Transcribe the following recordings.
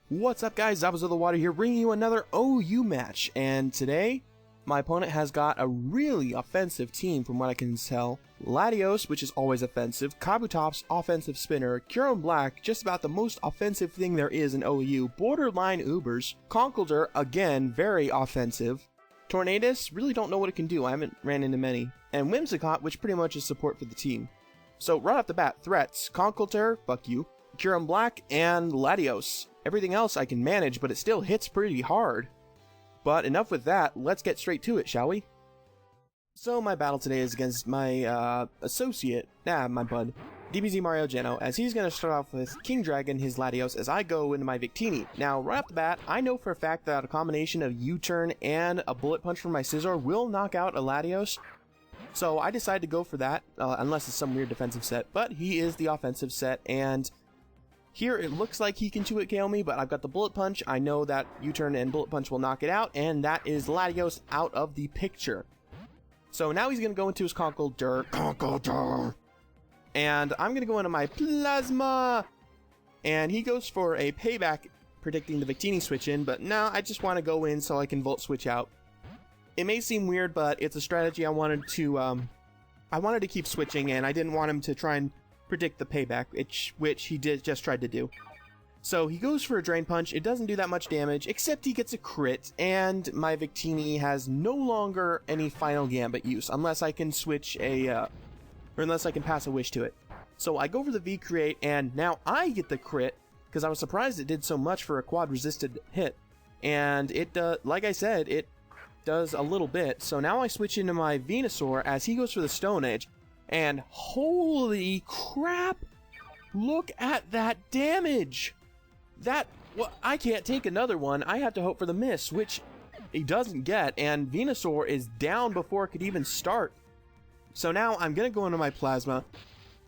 What's up guys, Zappos of the Water here, bringing you another OU match, and today, my opponent has got a really offensive team from what I can tell. Latios, which is always offensive, Kabutops, offensive spinner, Kyurem-B, just about the most offensive thing there is in OU, borderline Ubers, Conkeldurr, again, very offensive, Tornadus, really don't know what it can do, I haven't ran into many, and Whimsicott, which pretty much is support for the team. So right off the bat, threats, Conkeldurr, fuck you, Kyurem-B, and Latios. Everything else I can manage, but it still hits pretty hard. But enough with that, let's get straight to it, shall we? So my battle today is against my associate, my bud, DBZMarioGeno, as he's going to start off with King Dragon, his Latios, as I go into my Victini. Now, right off the bat, I know for a fact that a combination of U-turn and a bullet punch from my Scizor will knock out a Latios. So I decided to go for that, unless it's some weird defensive set, but he is the offensive set, and here it looks like he can 2-hit KO me, but I've got the bullet punch. I know that U-turn and bullet punch will knock it out, and that is Latios out of the picture. So now he's going to go into his Conkeldurr, and I'm going to go into my Plasma, and he goes for a payback, predicting the Victini switch in, but no, I just want to go in so I can Volt Switch out. It may seem weird, but it's a strategy I wanted to keep switching, and I didn't want him to try and predict the payback, which he just tried to do. So he goes for a Drain Punch. It doesn't do that much damage, except he gets a crit, and my Victini has no longer any Final Gambit use, unless I can switch or unless I can pass a wish to it. So I go for the V-Create, and now I get the crit, because I was surprised it did so much for a quad-resisted hit. And it, like I said, it does a little bit. So now I switch into my Venusaur as he goes for the Stone Edge. And holy crap! Look at that damage! Well, I can't take another one. I have to hope for the miss, which he doesn't get, and Venusaur is down before it could even start. So now I'm going to go into my Plasma,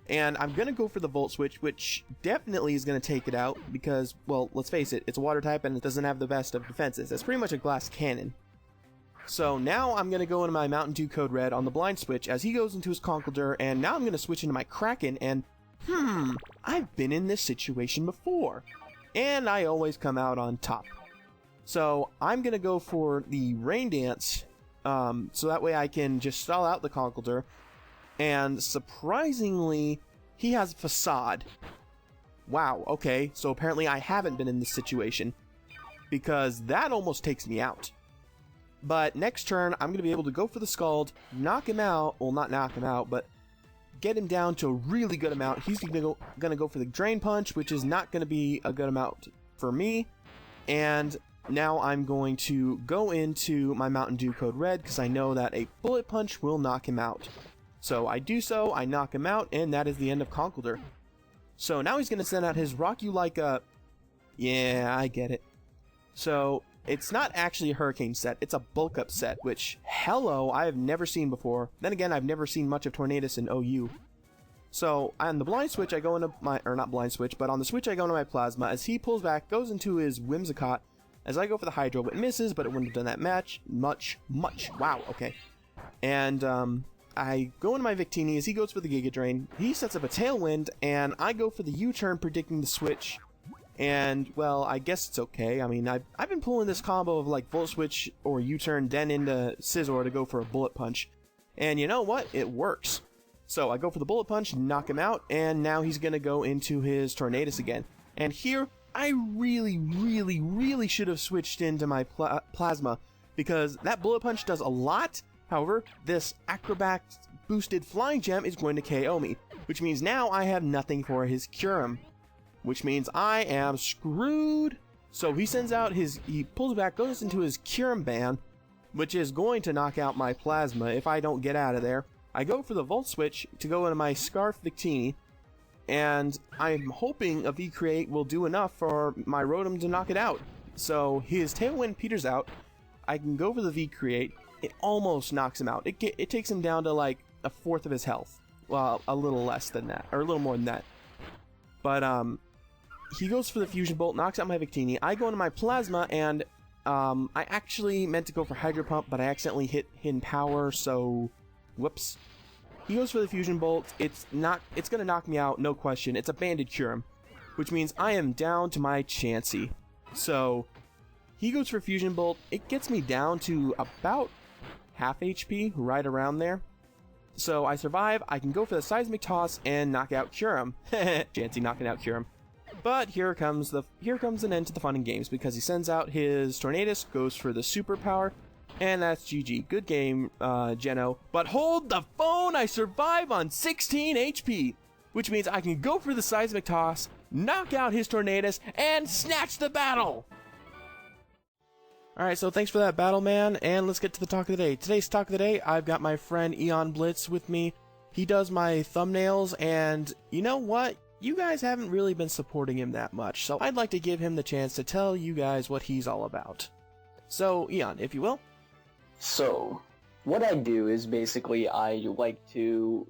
and I'm going to go for the Volt Switch, which definitely is going to take it out, because, well, let's face it, it's a water type and it doesn't have the best of defenses. It's pretty much a glass cannon. So now I'm going to go into my Mountain Dew Code Red on the Blind Switch as he goes into his Conkeldurr, and now I'm going to switch into my Kraken, and I've been in this situation before, and I always come out on top. So I'm going to go for the Rain Dance, so that way I can just stall out the Conkeldurr, and surprisingly, he has Facade. Wow, okay, so apparently I haven't been in this situation, because that almost takes me out. But next turn, I'm going to be able to go for the Scald, knock him out, well, not knock him out, but get him down to a really good amount. He's going to go for the Drain Punch, which is not going to be a good amount for me. And now I'm going to go into my Mountain Dew Code Red, because I know that a Bullet Punch will knock him out. So I do so, I knock him out, and that is the end of Conkeldurr. So now he's going to send out his Rock You Like a... Yeah, I get it. So it's not actually a Hurricane set, it's a Bulk Up set, which, hello, I have never seen before. Then again, I've never seen much of Tornadus in OU. So, on the Blind Switch, I go into my, or not Blind Switch, but on the Switch I go into my Plasma, as he pulls back, goes into his Whimsicott, as I go for the Hydro, but misses, but it wouldn't have done that much, wow, okay. And, I go into my Victini as he goes for the Giga Drain, he sets up a Tailwind, and I go for the U-turn predicting the switch. And, well, I guess it's okay. I mean, I've been pulling this combo of, like, Volt Switch or U-turn, then into Scizor to go for a Bullet Punch. And you know what? It works. So I go for the Bullet Punch, knock him out, and now he's going to go into his Tornadus again. And here, I really should have switched into my Plasma, because that Bullet Punch does a lot. However, this Acrobat boosted Flying Gem is going to KO me, which means now I have nothing for his Kyurem, which means I am screwed. So he sends out he pulls back, goes into his Kyurem-B, which is going to knock out my Plasma if I don't get out of there. I go for the Volt Switch to go into my Scarf Victini, and I'm hoping a V-Create will do enough for my Rotom to knock it out. So his Tailwind peters out, I can go for the V-Create, it almost knocks him out. It takes him down to like a fourth of his health. Well, a little less than that, or a little more than that. But, he goes for the Fusion Bolt, knocks out my Victini. I go into my Plasma, and I actually meant to go for Hydro Pump, but I accidentally hit Hidden Power, so whoops. He goes for the Fusion Bolt. It's going to knock me out, no question. It's a Banded Kyurem, which means I am down to my Chansey. So he goes for Fusion Bolt. It gets me down to about half HP, right around there. So I survive. I can go for the Seismic Toss and knock out Kyurem. Chansey knocking out Kyurem. But here comes an end to the fun and games, because he sends out his Tornadus, goes for the superpower, and that's GG. Good game, Geno. But hold the phone! I survive on 16 HP, which means I can go for the Seismic Toss, knock out his Tornadus, and snatch the battle! Alright, so thanks for that battle, man, and let's get to the talk of the day. Today's talk of the day, I've got my friend Eon Blitz with me. He does my thumbnails, and you know what? You guys haven't really been supporting him that much, so I'd like to give him the chance to tell you guys what he's all about. So, Eon, if you will. So, what I do is basically I like to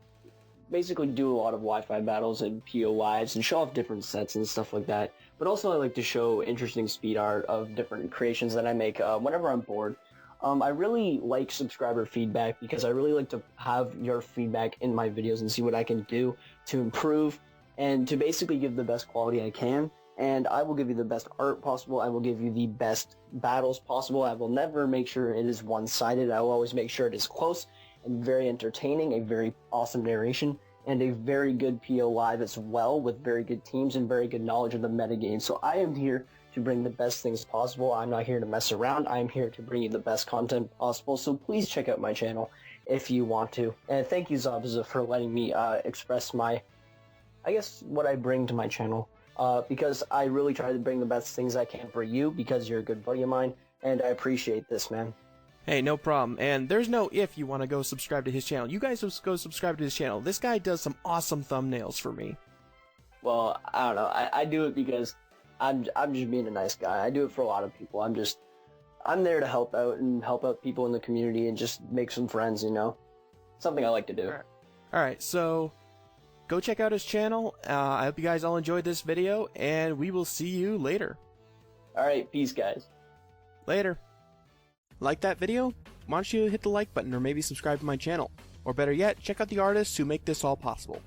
do a lot of Wi-Fi battles and POIs and show off different sets and stuff like that. But also I like to show interesting speed art of different creations that I make whenever I'm bored. I really like subscriber feedback because I really like to have your feedback in my videos and see what I can do to improve and to basically give the best quality I can. And I will give you the best art possible. I will give you the best battles possible. I will never make sure it is one-sided. I will always make sure it is close and very entertaining, a very awesome narration, and a very good POI as well, with very good teams and very good knowledge of the metagame. So I am here to bring the best things possible. I'm not here to mess around. I'm here to bring you the best content possible. So please check out my channel if you want to. And thank you, Zabuza, for letting me express my, I guess, what I bring to my channel. Because I really try to bring the best things I can for you, because you're a good buddy of mine, and I appreciate this, man. Hey, no problem. And there's no if you want to go subscribe to his channel. You guys just go subscribe to his channel. This guy does some awesome thumbnails for me. Well, I don't know. I do it because I'm just being a nice guy. I do it for a lot of people. I'm there to help out and help out people in the community and just make some friends, you know? Something I like to do. Alright, so go check out his channel. I hope you guys all enjoyed this video, and we will see you later. Alright, peace, guys. Later. Like that video? Why don't you hit the like button or maybe subscribe to my channel? Or better yet, check out the artists who make this all possible.